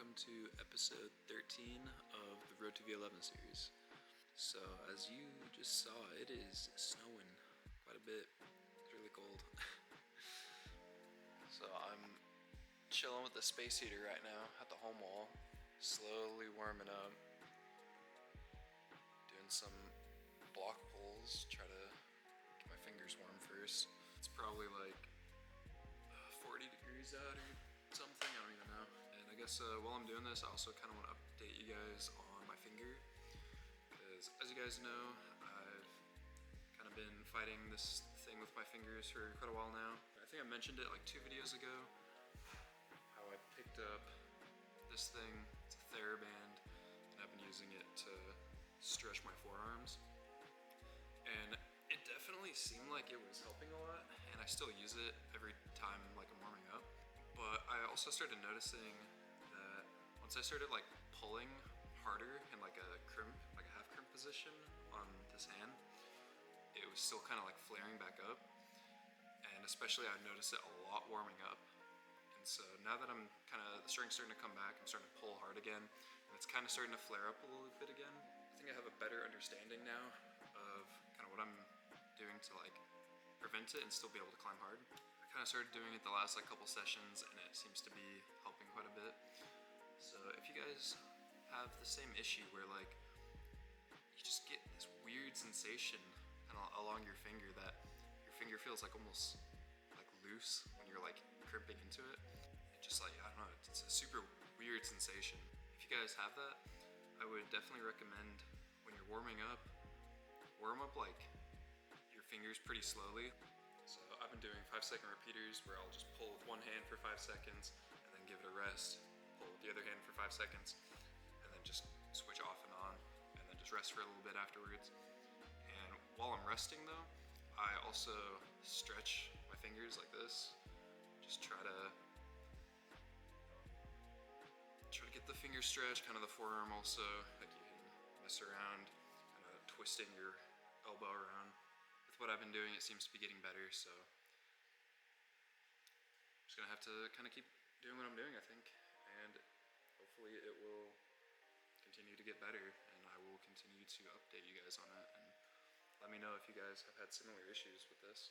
welcome to episode 13 of the Road to V11 series. So as you just saw, it is snowing quite a bit. It's really cold. So I'm chilling with the space heater right now at the home wall, slowly warming up, doing some block pulls, try to get my fingers warm first. It's probably like 40 degrees out or something, I don't even know. And I guess while I'm doing this, I also kind of want to update you guys on my finger, because as you guys know, I've kind of been fighting this thing with my fingers for quite a while now. I think I mentioned it like 2 videos ago, how I picked up this thing. It's a TheraBand, and I've been using it to stretch my forearms. And it definitely seemed like it was helping a lot, and I still use it every time like I'm warming up. But I also started noticing that once I started like pulling harder in like a crimp, like a half crimp position on this hand, it was still kind of like flaring back up. And especially I noticed it a lot warming up. And so now that I'm the strength's starting to come back, I'm starting to pull hard again, and it's kind of starting to flare up a little bit again. I think I have a better understanding now of kind of what I'm doing to like prevent it and still be able to climb hard. I kind of started doing it the last like couple sessions, and it seems to be helping quite a bit. So if you guys have the same issue where like you just get this weird sensation kind of along your finger, that your finger feels like almost like loose when you're like crimping into it, it just like, I don't know, it's a super weird sensation. If you guys have that, I would definitely recommend when you're warming up, warm up like your fingers pretty slowly. So I've been doing 5-second repeaters where I'll just pull with one hand for 5 seconds and then give it a rest, pull with the other hand for 5 seconds, and then just switch off and on, and then just rest for a little bit afterwards. And while I'm resting though, I also stretch my fingers like this. Just try to get the finger stretched, kind of the forearm also, like you can mess around, kind of twisting your elbow around. With what I've been doing, it seems to be getting better, so I'm just gonna have to kind of keep doing what I'm doing, I think, and hopefully it will continue to get better, and I will continue to update you guys on it, and let me know if you guys have had similar issues with this.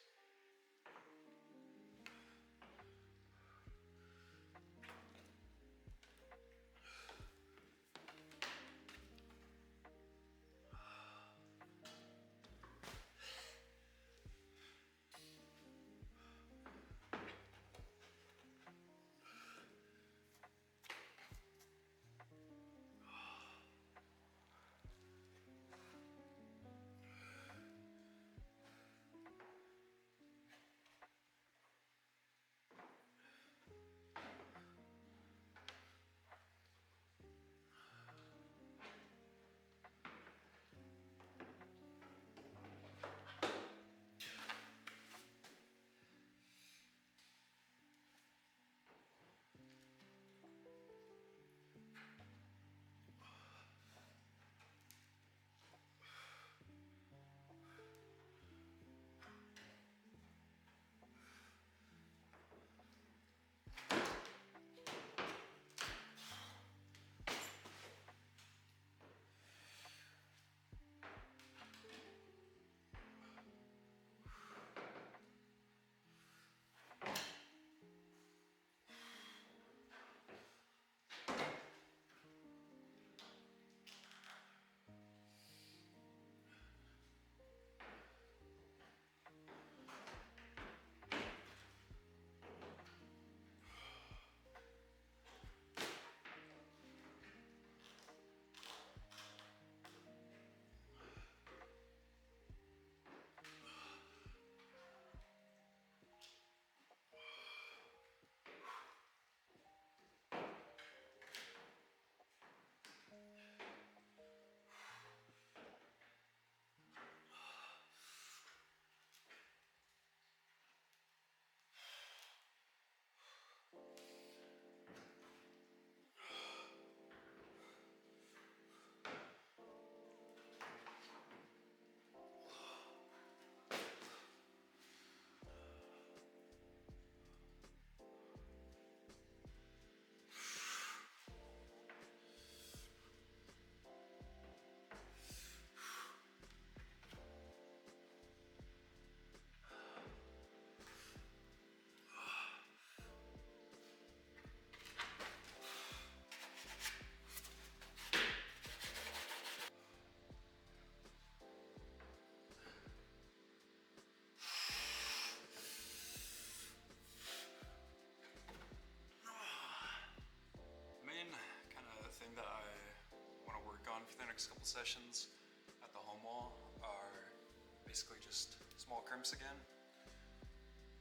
next couple sessions at the home wall are basically just small crimps again.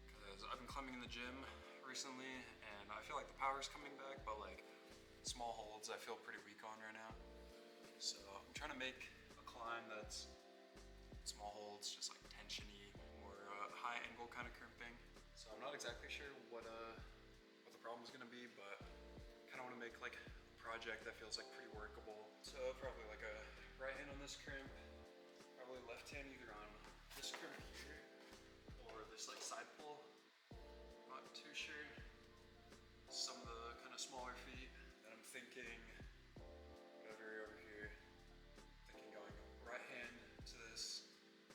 Because I've been climbing in the gym recently and I feel like the power's coming back, but like small holds I feel pretty weak on right now. So I'm trying to make a climb that's small holds, just like tensiony, more high angle kind of crimping. So I'm not exactly sure what the problem is gonna be, but kind of want to make like a project that feels like pretty workable. So probably like a right hand on this crimp, probably left hand either on this crimp here or this like side pull. Not too sure. Some of the kind of smaller feet. Then I'm thinking whatever over here. Thinking going right hand to this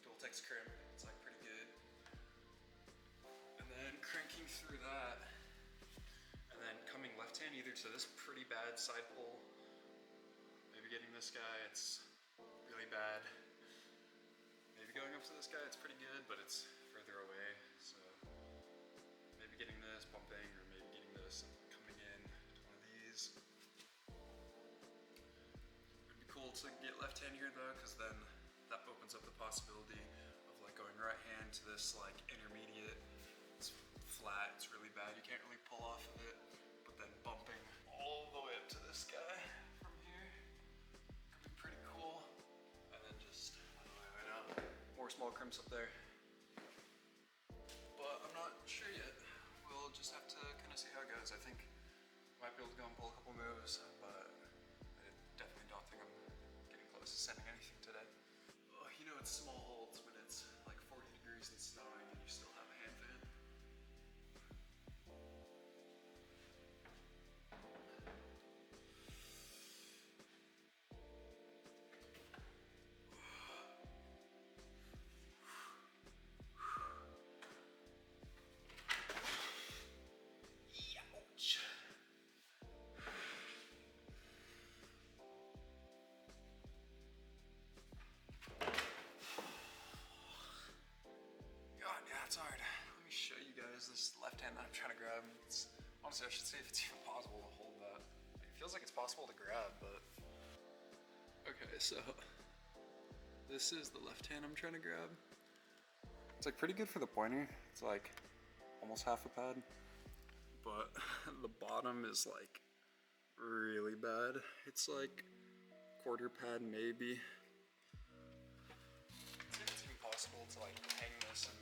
dual text crimp. It's like pretty good. And then cranking through that. And then coming left hand either to this pretty bad side pull. Maybe getting this guy, it's really bad. Maybe going up to this guy, it's pretty good, but it's further away. So maybe getting this, bumping, or maybe getting this and coming in to one of these. It'd be cool to get left hand here though, because then that opens up the possibility of like going right hand to this like intermediate. It's flat, it's really bad, you can't really pull off of it, but then bumping all the way up to this guy from here could be pretty cool. And then just more small crimps up there. But I'm not sure yet. We'll just have to kind of see how it goes. I think I might be able to go and pull a couple moves, but I definitely don't think I'm getting close to sending anything today. Oh, you know it's small holds when it's like 40 degrees and snowing and you still have a hand fan. It's hard. Let me show you guys this left hand that I'm trying to grab. Honestly, I should see if it's even possible to hold that. It feels like it's possible to grab, but... Okay, so this is the left hand I'm trying to grab. It's like pretty good for the pointer. It's like almost half a pad, but the bottom is like really bad. It's like quarter pad maybe. See if it's even possible to like hang this and